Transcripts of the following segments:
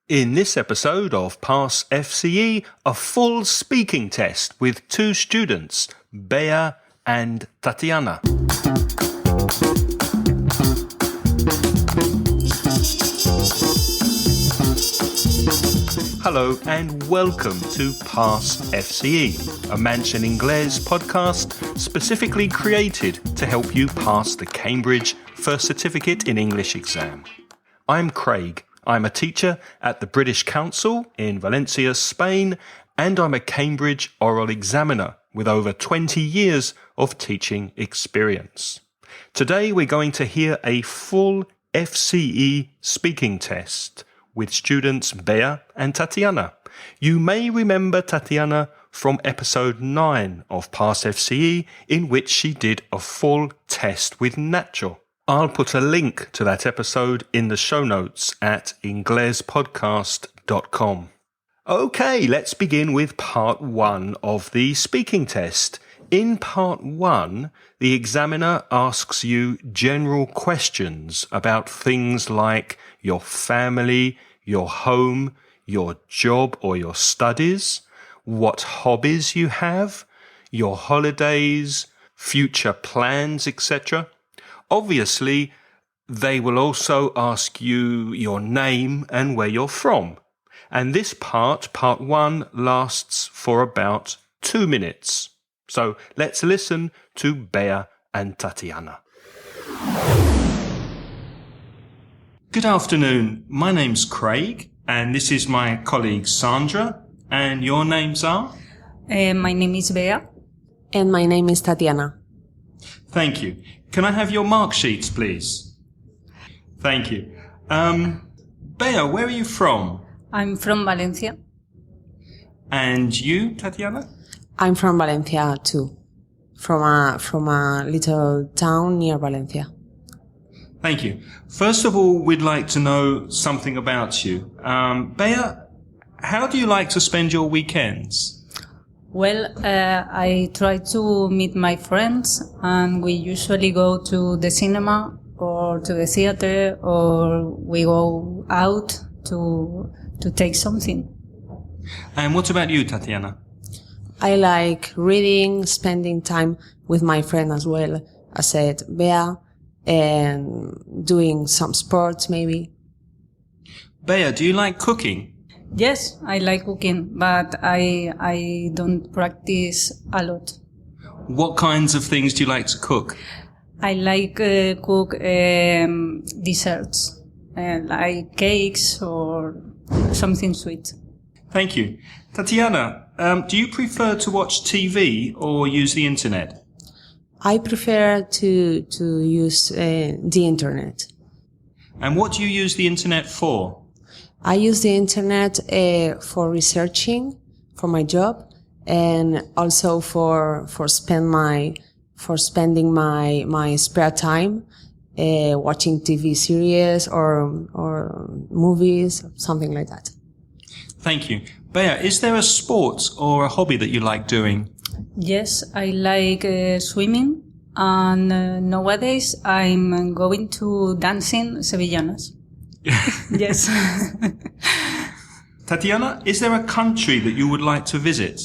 In this episode of PassFCE, a full speaking test with two students, Bea and Tatiana. Hello and welcome to PassFCE, a Mansion Inglés podcast specifically created to help you pass the Cambridge First Certificate in English exam. I'm Craig. I'm a teacher at the British Council in Valencia, Spain, and I'm a Cambridge oral examiner with over 20 years of teaching experience. Today we're going to hear a full FCE speaking test with students Bea and Tatiana. You may remember Tatiana from episode 9 of PassFCE, in which she did a full test with Nacho. I'll put a link to that episode in the show notes at inglespodcast.com. Okay, let's begin with part 1 of the speaking test. In part 1, the examiner asks you general questions about things like your family, your home, your job or your studies, what hobbies you have, your holidays, future plans, etc. Obviously, they will also ask you your name and where you're from. And this part 1, lasts for about 2 minutes. So let's listen to Bea and Tatiana. Good afternoon. My name's Craig, and this is my colleague Sandra. And your names are? My name is Bea. And my name is Tatiana. Thank you. Can I have your mark sheets, please? Thank you. Bea, where are you from? I'm from Valencia. And you, Tatiana? I'm from Valencia too, from a little town near Valencia. Thank you. First of all, we'd like to know something about you. Bea, how do you like to spend your weekends? Well, I try to meet my friends, and we usually go to the cinema or to the theater, or we go out to take something. And what about you, Tatiana? I like reading, spending time with my friend as well, I said, Bea, and doing some sports maybe. Bea, do you like cooking? Yes, I like cooking, but I don't practice a lot. What kinds of things do you like to cook? I like cook desserts, like cakes or something sweet. Thank you. Tatiana, do you prefer to watch TV or use the internet? I prefer to use the internet. And what do you use the internet for? I use the internet for researching for my job, and also for spending my spare time watching TV series or movies, something like that. Thank you. Bea, is there a sport or a hobby that you like doing? Yes, I like swimming, and nowadays I'm going to dancing Sevillanas. Yes. Tatiana, is there a country that you would like to visit?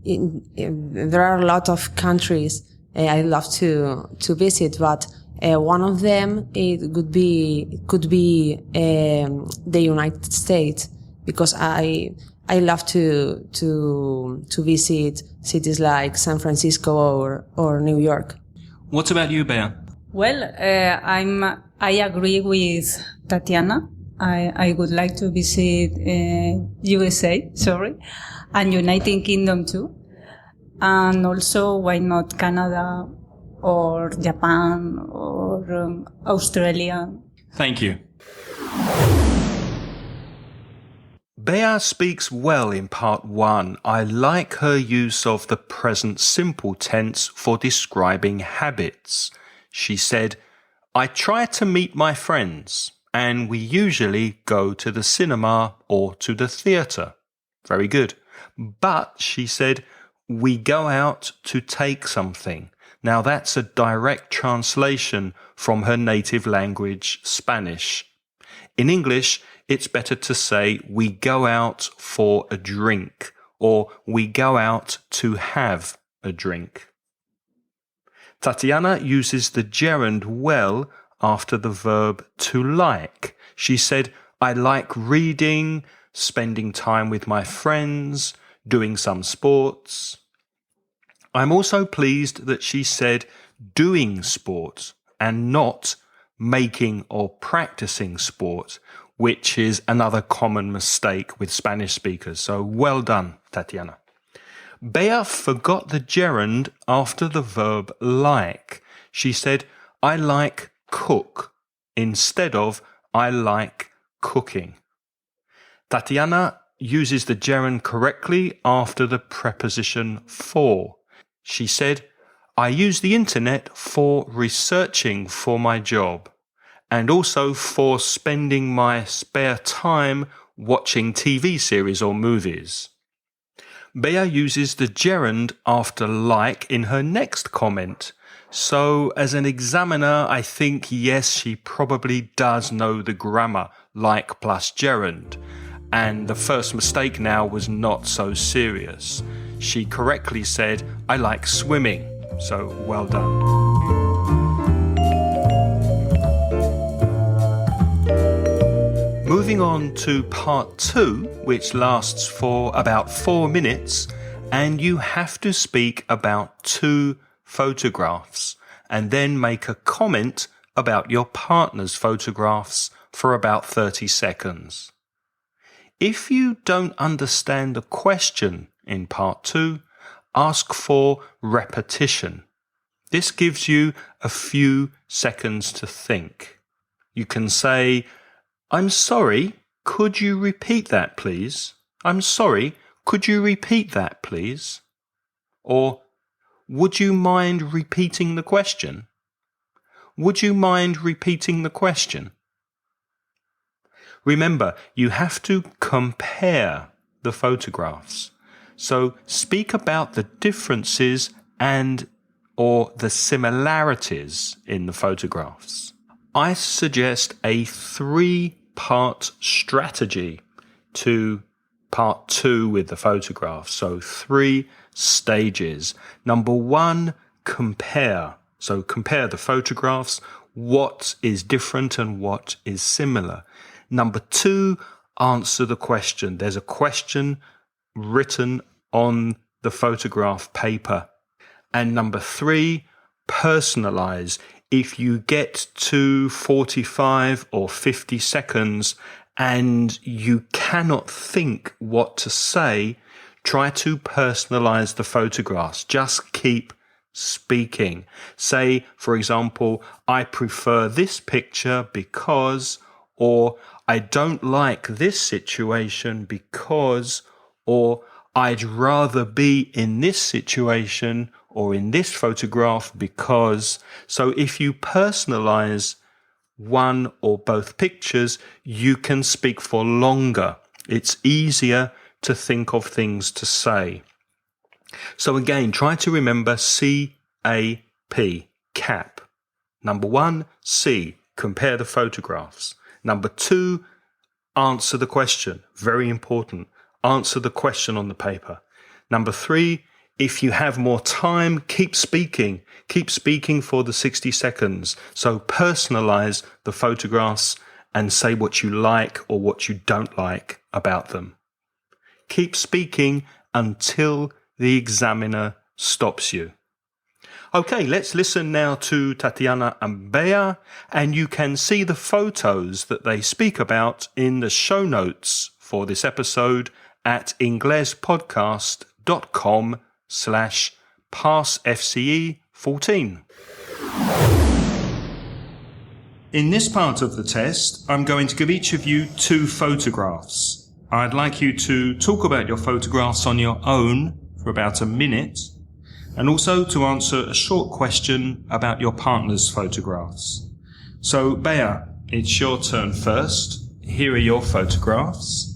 There are a lot of countries I love to visit, but one of them could be the United States, because I love to visit cities like San Francisco or New York. What about you, Bea? Well, I agree with Tatiana. I would like to visit USA, and United Kingdom too. And also, why not Canada or Japan or Australia? Thank you. Bea speaks well in part 1. I like her use of the present simple tense for describing habits. She said, I try to meet my friends, and we usually go to the cinema or to the theatre. Very good. But, she said, we go out to take something. Now that's a direct translation from her native language, Spanish. In English, it's better to say we go out for a drink or we go out to have a drink. Tatiana uses the gerund well after the verb to like. She said, I like reading, spending time with my friends, doing some sports. I'm also pleased that she said doing sport and not making or practicing sport, which is another common mistake with Spanish speakers. So well done, Tatiana. Bea forgot the gerund after the verb like. She said, I like cook instead of I like cooking. Tatiana uses the gerund correctly after the preposition for. She said, I use the internet for researching for my job and also for spending my spare time watching TV series or movies. Bea uses the gerund after like in her next comment. So as an examiner, I think, yes, she probably does know the grammar, like plus gerund. And the first mistake now was not so serious. She correctly said, I like swimming. So well done. Moving on to part 2, which lasts for about 4 minutes, and you have to speak about 2 photographs and then make a comment about your partner's photographs for about 30 seconds. If you don't understand the question in part 2, ask for repetition. This gives you a few seconds to think. You can say, I'm sorry, could you repeat that, please? I'm sorry, could you repeat that, please? Or, would you mind repeating the question? Would you mind repeating the question? Remember, you have to compare the photographs. So speak about the differences and or the similarities in the photographs. I suggest a 3-part strategy to part 2 with the photographs. So 3 stages. Number 1, compare. So compare the photographs. What is different and what is similar? Number 2, answer the question. There's a question written on the photograph paper. And number 3, personalize. If you get to 45 or 50 seconds and you cannot think what to say, try to personalize the photographs. Just keep speaking. Say, for example, I prefer this picture because, or I don't like this situation because, or I'd rather be in this situation or in this photograph because. So if you personalize one or both pictures, you can speak for longer. It's easier to think of things to say. So again, try to remember CAP, cap. Number 1, C, compare the photographs. Number 2, answer the question. Very important. Answer the question on the paper. Number 3, if you have more time, keep speaking. Keep speaking for the 60 seconds. So personalize the photographs and say what you like or what you don't like about them. Keep speaking until the examiner stops you. Okay, let's listen now to Tatiana and Bea, and you can see the photos that they speak about in the show notes for this episode at inglespodcast.com/PassFCE14. In this part of the test, I'm going to give each of you 2 photographs. I'd like you to talk about your photographs on your own for about a minute, and also to answer a short question about your partner's photographs. So, Bea, it's your turn first. Here are your photographs.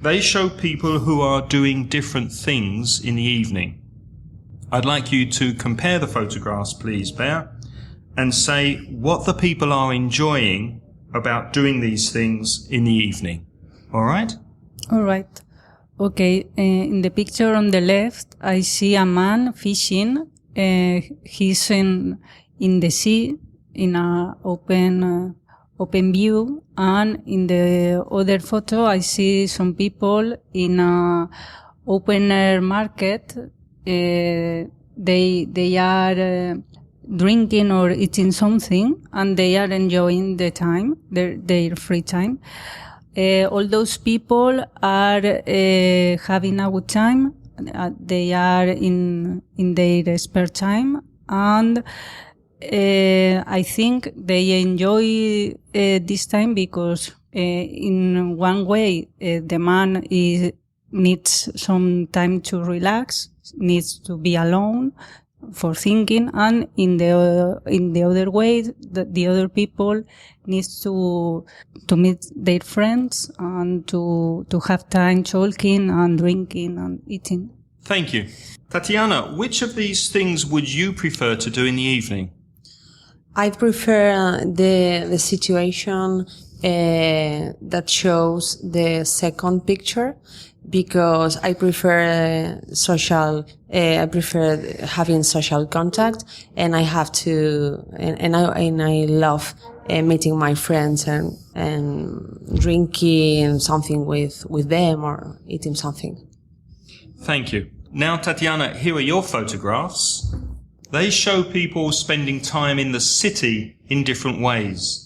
They show people who are doing different things in the evening. I'd like you to compare the photographs, please, Bea, and say what the people are enjoying about doing these things in the evening. All right? All right. Okay. In the picture on the left, I see a man fishing. He's in the sea in a open view, and in the other photo, I see some people in a open air market. They are drinking or eating something, and they are enjoying the time, their free time. All those people are having a good time. They are in their spare time, and I think they enjoy this time because in one way the man needs some time to relax, needs to be alone for thinking, and in the other way the other people needs to meet their friends and to have time talking and drinking and eating. Thank you. Tatiana, which of these things would you prefer to do in the evening? I prefer the situation that shows the second picture, because I prefer I prefer having social contact, and I have to, and I love meeting my friends and drinking something with them or eating something. Thank you. Now, Tatiana, here are your photographs. They show people spending time in the city in different ways.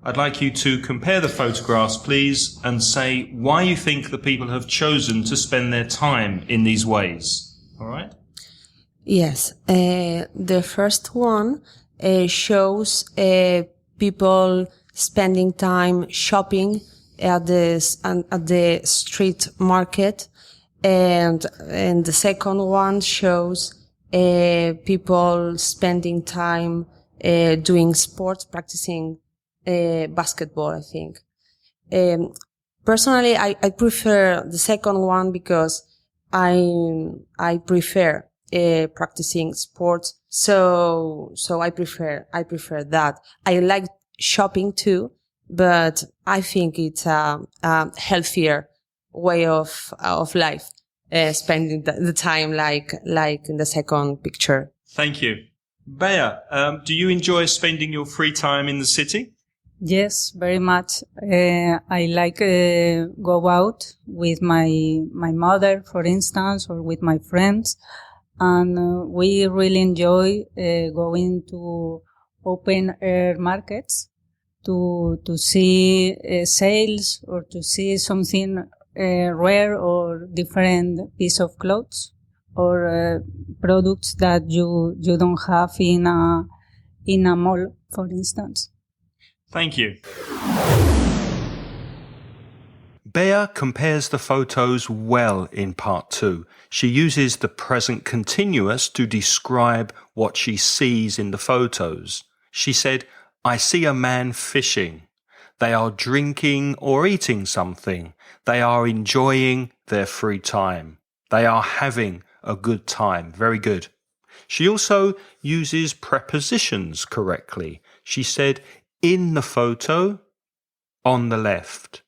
I'd like you to compare the photographs, please, and say why you think the people have chosen to spend their time in these ways. All right? Yes. The first one shows people spending time shopping at the street market, and the second one shows people spending time doing sports, practicing basketball, I think. Personally, I prefer the second one because I prefer practicing sports. So I prefer that. I like shopping too, but I think it's a healthier way of life, spending the time like in the second picture. Thank you. Bea, do you enjoy spending your free time in the city? Yes, very much. I like go out with my mother, for instance, or with my friends, and we really enjoy going to open air markets to see sales or to see something rare or different piece of clothes or products that you don't have in a mall, for instance. Thank you. Bea compares the photos well in part 2. She uses the present continuous to describe what she sees in the photos. She said, I see a man fishing. They are drinking or eating something. They are enjoying their free time. They are having a good time. Very good. She also uses prepositions correctly. She said, in the photo, on the left.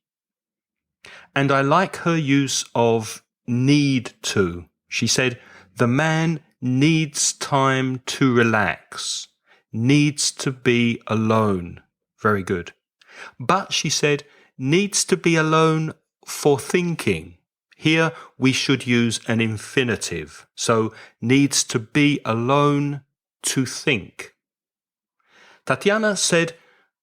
And I like her use of need to. She said, the man needs time to relax, needs to be alone. Very good. But she said, needs to be alone for thinking. Here we should use an infinitive. So needs to be alone to think. Tatiana said,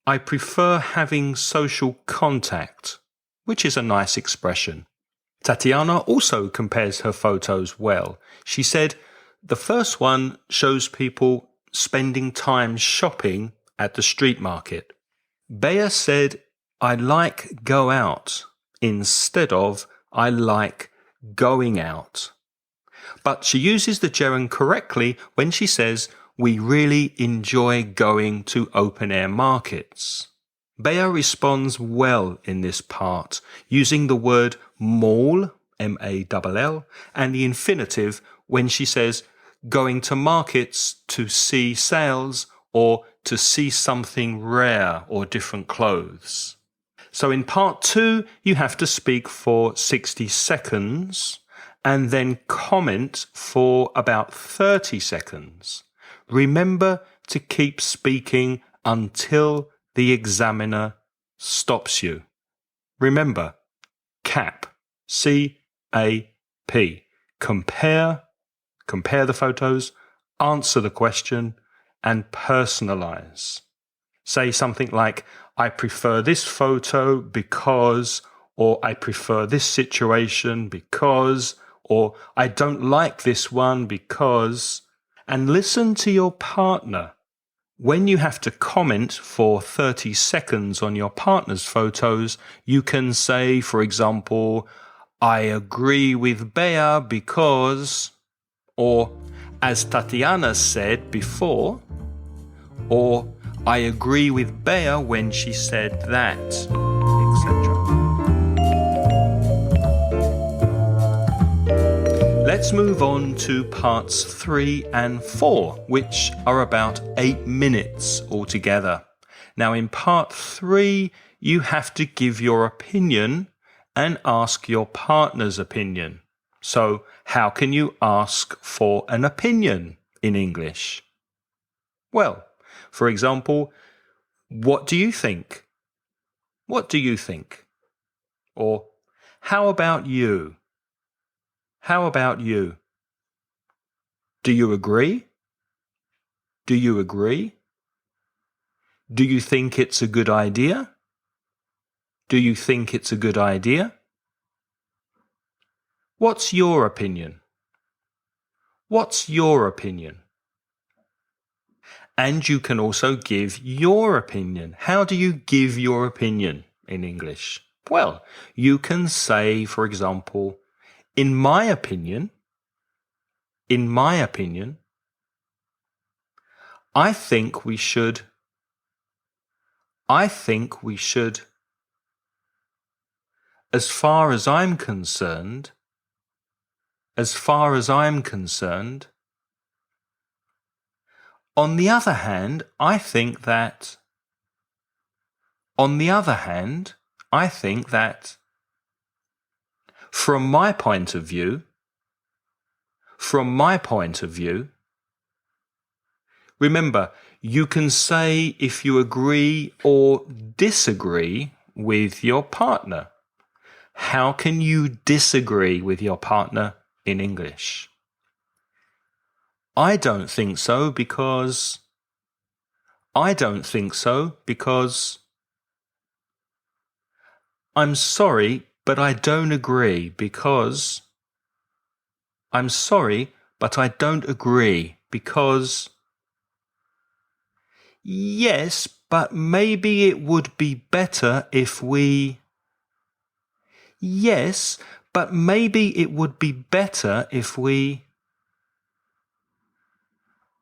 I prefer having social contact, which is a nice expression. Tatiana also compares her photos well. She said, the first one shows people spending time shopping at the street market. Bea said, I like go out instead of I like going out. But she uses the gerund correctly when she says, we really enjoy going to open-air markets. Bea responds well in this part, using the word mall, M-A-L-L, and the infinitive when she says going to markets to see sales or to see something rare or different clothes. So in part 2, you have to speak for 60 seconds and then comment for about 30 seconds. Remember to keep speaking until the examiner stops you. Remember, CAP, C-A-P. Compare the photos, answer the question, and personalize. Say something like, I prefer this photo because, or I prefer this situation because, or I don't like this one because, and listen to your partner. When you have to comment for 30 seconds on your partner's photos, you can say, for example, I agree with Bea because, or as Tatiana said before, or I agree with Bea when she said that, etc. Let's move on to parts 3 and 4, which are about 8 minutes altogether. Now, in part 3, you have to give your opinion and ask your partner's opinion. So, how can you ask for an opinion in English? Well, for example, what do you think? What do you think? Or, how about you? How about you? Do you agree? Do you agree? Do you think it's a good idea? Do you think it's a good idea? What's your opinion? What's your opinion? And you can also give your opinion. How do you give your opinion in English? Well, you can say, for example, in my opinion, I think we should, as far as I'm concerned, on the other hand, I think that, from my point of view, remember, you can say if you agree or disagree with your partner. How can you disagree with your partner in English? I don't think so because I'm sorry, but I don't agree because yes, but maybe it would be better if we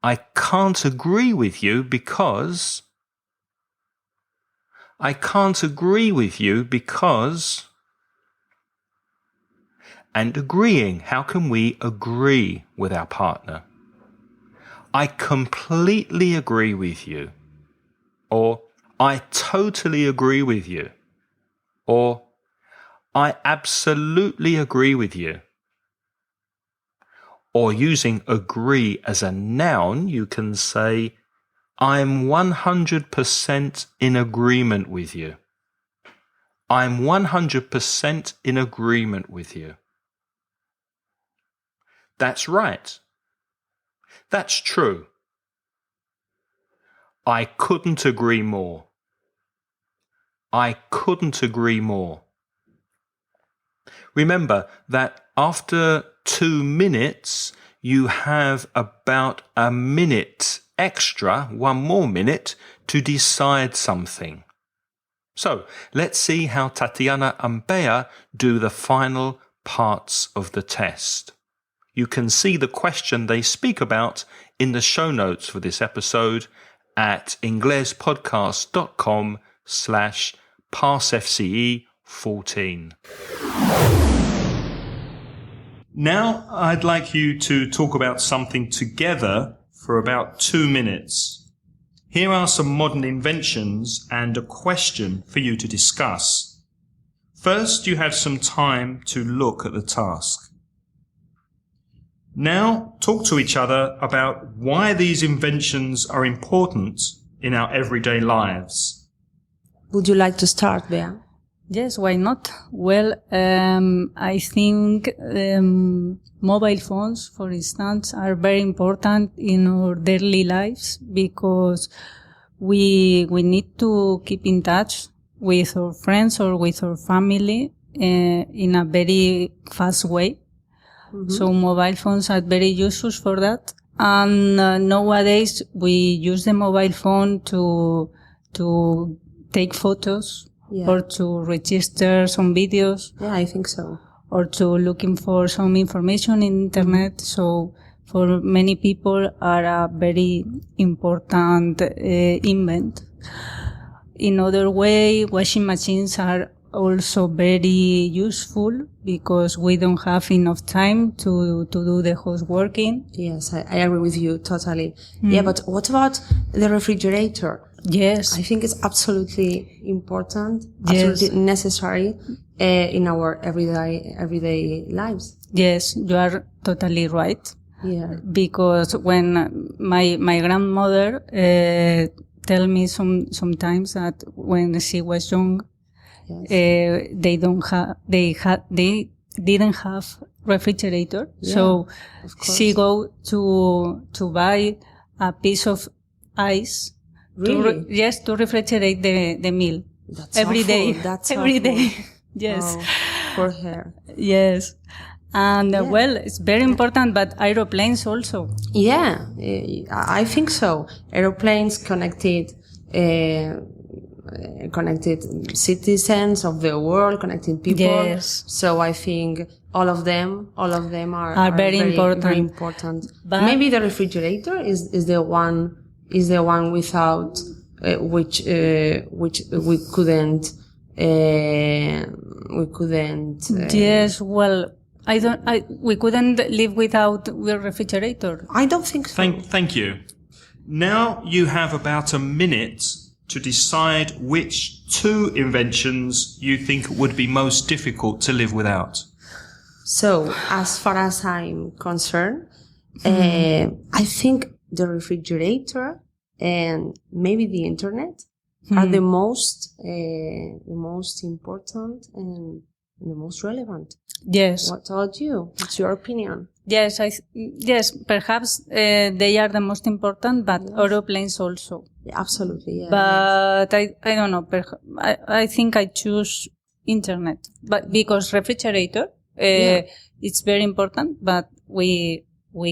I can't agree with you because and agreeing, how can we agree with our partner? I completely agree with you, or I totally agree with you, or I absolutely agree with you. Or using agree as a noun, you can say, I'm 100% in agreement with you. I'm 100% in agreement with you. That's right. That's true. I couldn't agree more. I couldn't agree more. Remember that after 2 minutes, you have about a minute extra, 1 more minute, to decide something. So, let's see how Tatiana and Bea do the final parts of the test. You can see the question they speak about in the show notes for this episode at inglespodcast.com/PassFCE14. Now I'd like you to talk about something together for about 2 minutes. Here are some modern inventions and a question for you to discuss. First, you have some time to look at the task. Now, talk to each other about why these inventions are important in our everyday lives. Would you like to start, Bea? Yes, why not? Well, I think mobile phones, for instance, are very important in our daily lives because we need to keep in touch with our friends or with our family in a very fast way. Mm-hmm. So mobile phones are very useful for that. And nowadays we use the mobile phone to take photos. Yeah. Or to register some videos. Yeah, I think so. Or to looking for some information in internet. So for many people are a very important invent. In other way, washing machines are also very useful because we don't have enough time to do the houseworking. Yes, I agree with you totally. Yeah, but what about the refrigerator? Yes. I think it's absolutely important, absolutely necessary in our everyday lives. Yes, you are totally right. Yeah. Because when my grandmother tell me sometimes that when she was young, yes. They didn't have refrigerator. Yeah, so she go to buy a piece of ice. Really? To refrigerate the meal. That's every awful. day. That's every awful. day. Yes. Oh, for her. Yes. And well, it's very important, but aeroplanes also. Yeah, I think so. Aeroplanes connected citizens of the world, connected people. Yes. So I think all of them are very important. Very important. But maybe the refrigerator is the one without which we couldn't. Yes, well, we couldn't live without the refrigerator. I don't think so. Thank you. Now you have about a minute to decide which two inventions you think would be most difficult to live without. So, as far as I'm concerned, I think the refrigerator and maybe the internet are the most important and the most relevant. Yes. What about you? What's your opinion? Yes, perhaps they are the most important, but aeroplanes also. Yeah, absolutely. Yeah, but I don't know. I think I choose internet, but because refrigerator, it's very important. But we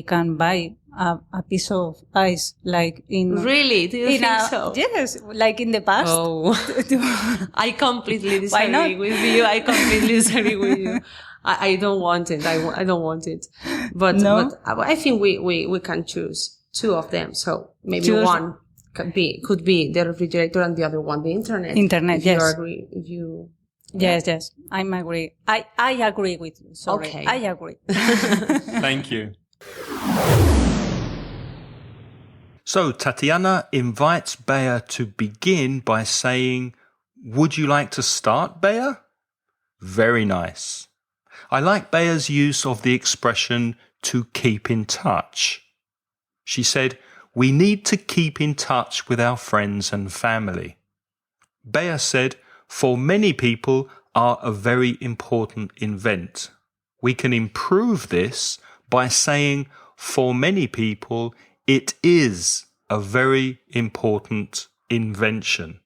can buy a piece of ice, like in. Really? Do you think so? Yes, like in the past. Oh, I completely disagree with you. I completely disagree with you. I don't want it. I don't want it. But I think we can choose two of them. So maybe one could be the refrigerator and the other one the internet. Internet, yes. You agree? Yes. I agree. I agree with you. Sorry. Okay. I agree. Thank you. So Tatiana invites Bea to begin by saying, "Would you like to start, Bea?" Very nice. I like Bea's use of the expression to keep in touch. She said, "We need to keep in touch with our friends and family." Bea said, "For many people are a very important event. We can improve this by saying, for many people, it is a very important invention."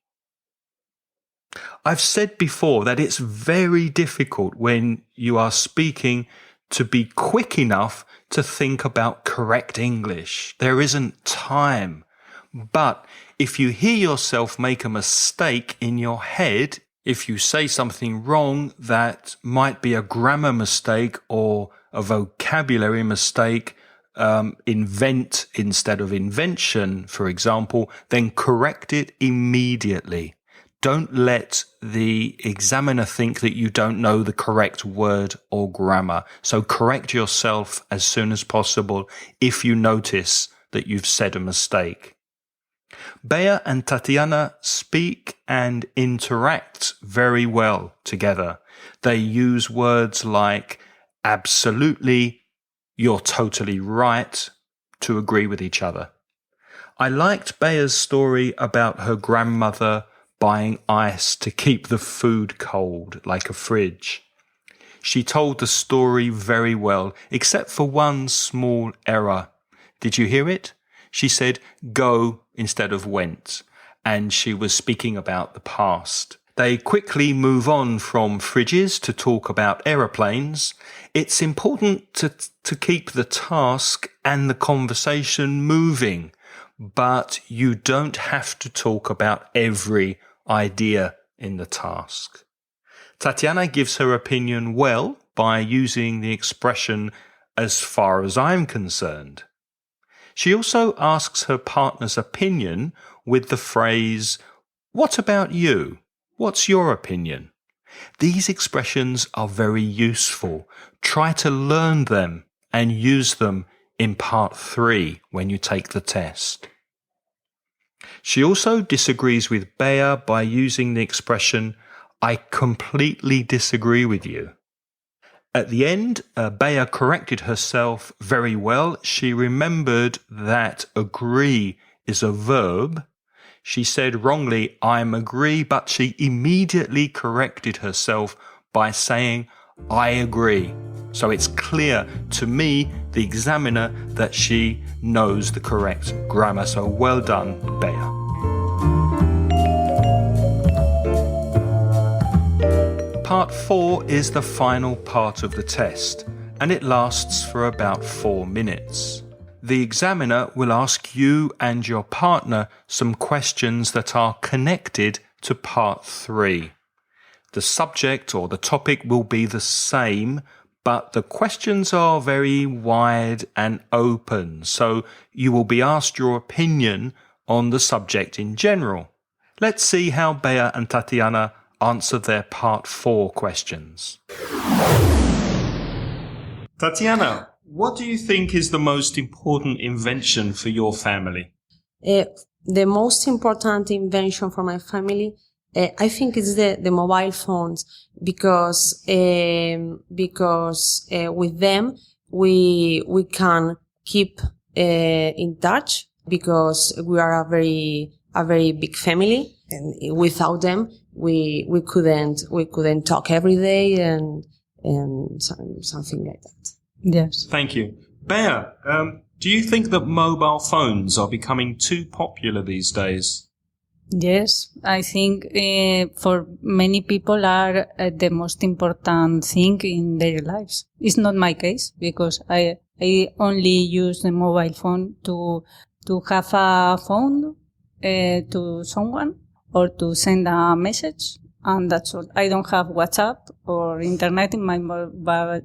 I've said before that it's very difficult when you are speaking to be quick enough to think about correct English. There isn't time. But if you hear yourself make a mistake in your head, if you say something wrong that might be a grammar mistake or a vocabulary mistake, invent instead of invention, for example, then correct it immediately. Don't let the examiner think that you don't know the correct word or grammar. So correct yourself as soon as possible if you notice that you've said a mistake. Bea and Tatiana speak and interact very well together. They use words like absolutely, you're totally right, to agree with each other. I liked Bea's story about her grandmother buying ice to keep the food cold like a fridge. She told the story very well, except for one small error. Did you hear it? She said go instead of went, and she was speaking about the past. They quickly move on from fridges to talk about aeroplanes. It's important to keep the task and the conversation moving, but you don't have to talk about every idea in the task. Tatiana gives her opinion well by using the expression as far as I'm concerned. She also asks her partner's opinion with the phrase, what about you? What's your opinion? These expressions are very useful. Try to learn them and use them in part 3 when you take the test. She also disagrees with Bea by using the expression, I completely disagree with you. At the end, Bea corrected herself very well. She remembered that agree is a verb. She said wrongly, I'm agree, but she immediately corrected herself by saying, I agree. So it's clear to me, the examiner, that she knows the correct grammar. So well done, Bea. Part 4 is the final part of the test, and it lasts for about 4 minutes. The examiner will ask you and your partner some questions that are connected to part 3. The subject or the topic will be the same, but the questions are very wide and open, so you will be asked your opinion on the subject in general. Let's see how Bea and Tatiana answer their part 4 questions. Tatiana, what do you think is the most important invention for your family? The most important invention for my family, I think, is the mobile phones, because with them we can keep in touch, because we are a very big family, and without them we couldn't talk every day and something like that. Yes. Thank you. Bea, do you think that mobile phones are becoming too popular these days? Yes, I think for many people are the most important thing in their lives. It's not my case, because I only use the mobile phone to have a phone to someone or to send a message, and that's all. I don't have WhatsApp or internet in my mobile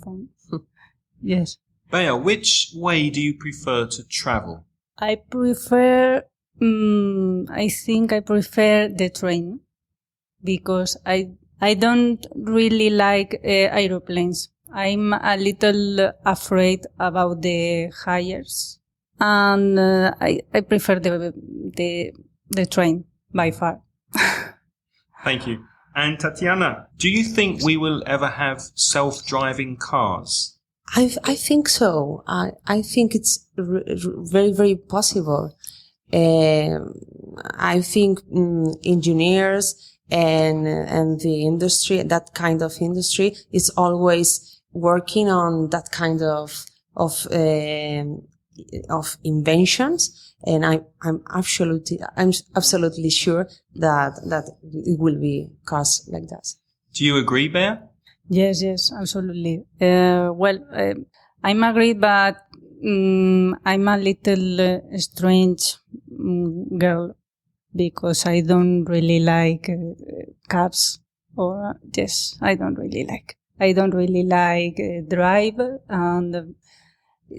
phone. Yes. Bea, which way do you prefer to travel? I prefer the train, because I don't really like aeroplanes. I'm a little afraid about the heights, and I prefer the train by far. Thank you. And Tatiana, do you think we will ever have self-driving cars? I think so. I think it's very, very possible. I think engineers and the industry, that kind of industry, is always working on that kind of inventions, and I'm absolutely sure that it will be cars like that. Do you agree, Bea? Yes, absolutely. I'm agree, but I'm a little strange girl, because I don't really like cars. I don't really like. I don't really like drive, and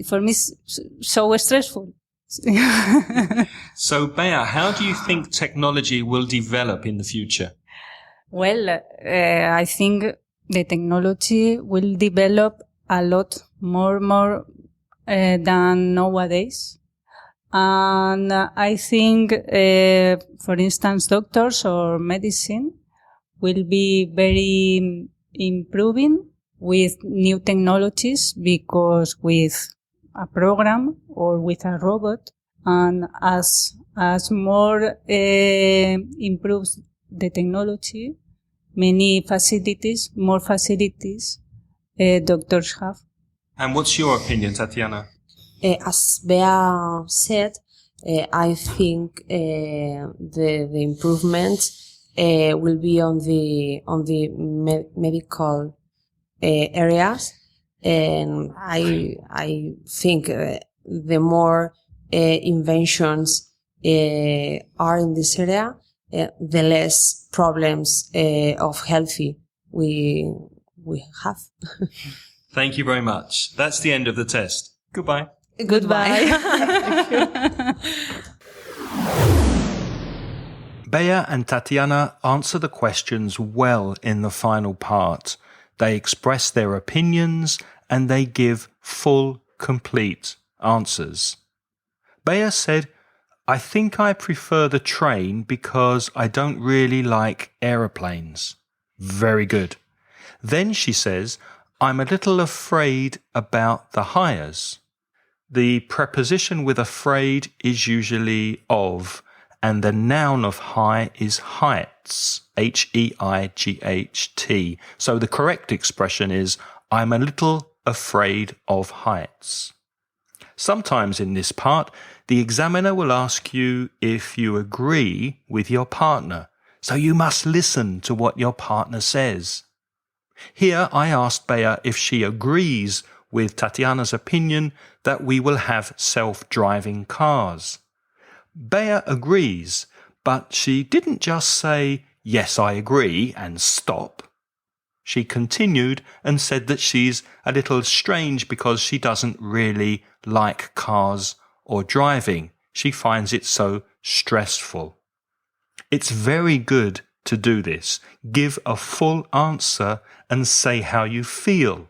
for me it's so stressful. So, Bea, how do you think technology will develop in the future? Well, I think the technology will develop a lot more than nowadays. And I think, for instance, doctors or medicine will be very improving with new technologies, because with a program or with a robot, and as more improves the technology, more facilities doctors have. And what's your opinion, Tatiana? As Bea said, I think the improvement will be on the medical areas, and I think the more inventions are in this area, the less problems of healthy we have. Thank you very much. That's the end of the test. Goodbye. Goodbye. Bea and Tatiana answer the questions well in the final part. They express their opinions and they give full, complete answers. Bea said, "I think I prefer the train because I don't really like aeroplanes." Very good. Then she says, "I'm a little afraid about the hires." The preposition with afraid is usually of, and the noun of high is heights, Height. So the correct expression is, "I'm a little afraid of heights." Sometimes in this part, the examiner will ask you if you agree with your partner, so you must listen to what your partner says. Here I asked Bea if she agrees with Tatiana's opinion that we will have self-driving cars. Bea agrees, but she didn't just say, "Yes, I agree," and stop. She continued and said that she's a little strange because she doesn't really like cars or driving. She finds it so stressful. It's very good to do this. Give a full answer and say how you feel.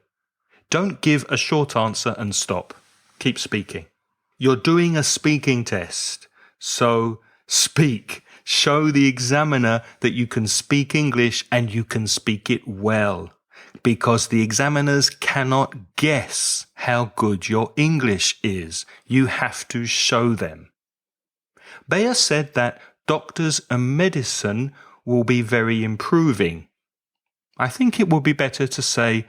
Don't give a short answer and stop. Keep speaking. You're doing a speaking test, so speak. Show the examiner that you can speak English and you can speak it well, because the examiners cannot guess how good your English is. You have to show them. Bea said that doctors and medicine will be very improving. I think it would be better to say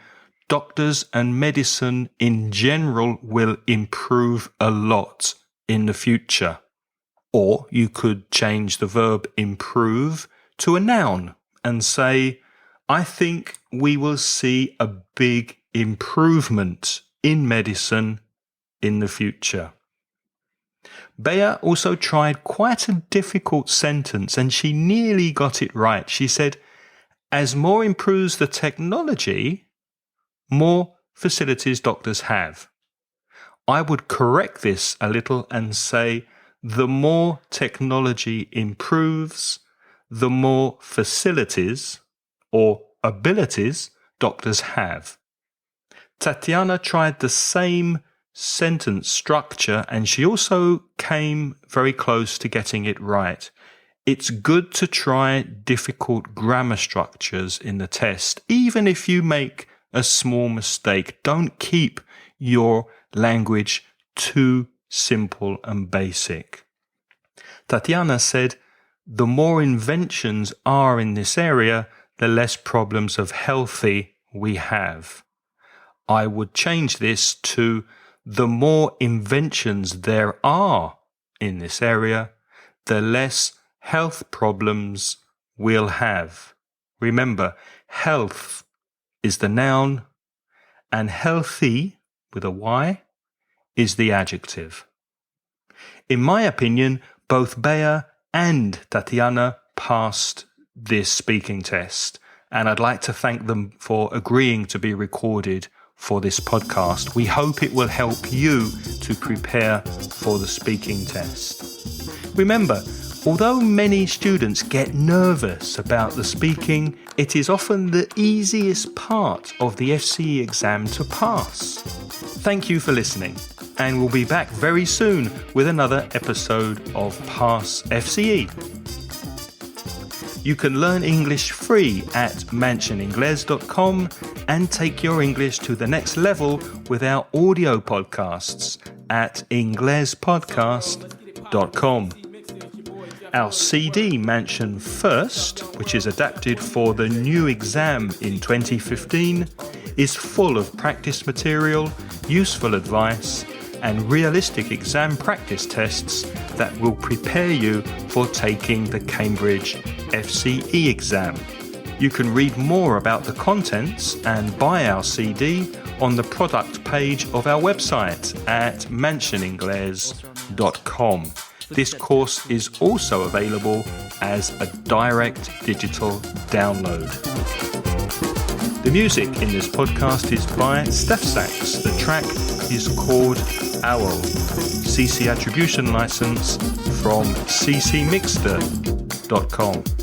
doctors and medicine in general will improve a lot in the future. Or you could change the verb improve to a noun and say, "I think we will see a big improvement in medicine in the future." Bea also tried quite a difficult sentence and she nearly got it right. She said, "As more improves the technology, more facilities doctors have." I would correct this a little and say, the more technology improves, the more facilities or abilities doctors have. Tatiana tried the same sentence structure and she also came very close to getting it right. It's good to try difficult grammar structures in the test, even if you make a small mistake. Don't keep your language too simple and basic. Tatiana said, "The more inventions are in this area, the less problems of healthy we have." I would change this to, "The more inventions there are in this area, the less health problems we'll have." Remember, health is the noun and healthy, with a Y, is the adjective. In my opinion, both Bea and Tatiana passed this speaking test, and I'd like to thank them for agreeing to be recorded for this podcast. We hope it will help you to prepare for the speaking test. Remember, although many students get nervous about the speaking, it is often the easiest part of the FCE exam to pass. Thank you for listening, and we'll be back very soon with another episode of PassFCE. You can learn English free at mansioningles.com and take your English to the next level with our audio podcasts at inglespodcast.com. Our CD Mansion First, which is adapted for the new exam in 2015, is full of practice material, useful advice, and realistic exam practice tests that will prepare you for taking the Cambridge FCE exam. You can read more about the contents and buy our CD on the product page of our website at mansioningles.com. This course is also available as a direct digital download. The music in this podcast is by Steph Sachs. The track is called Owl. CC attribution license from ccmixter.com.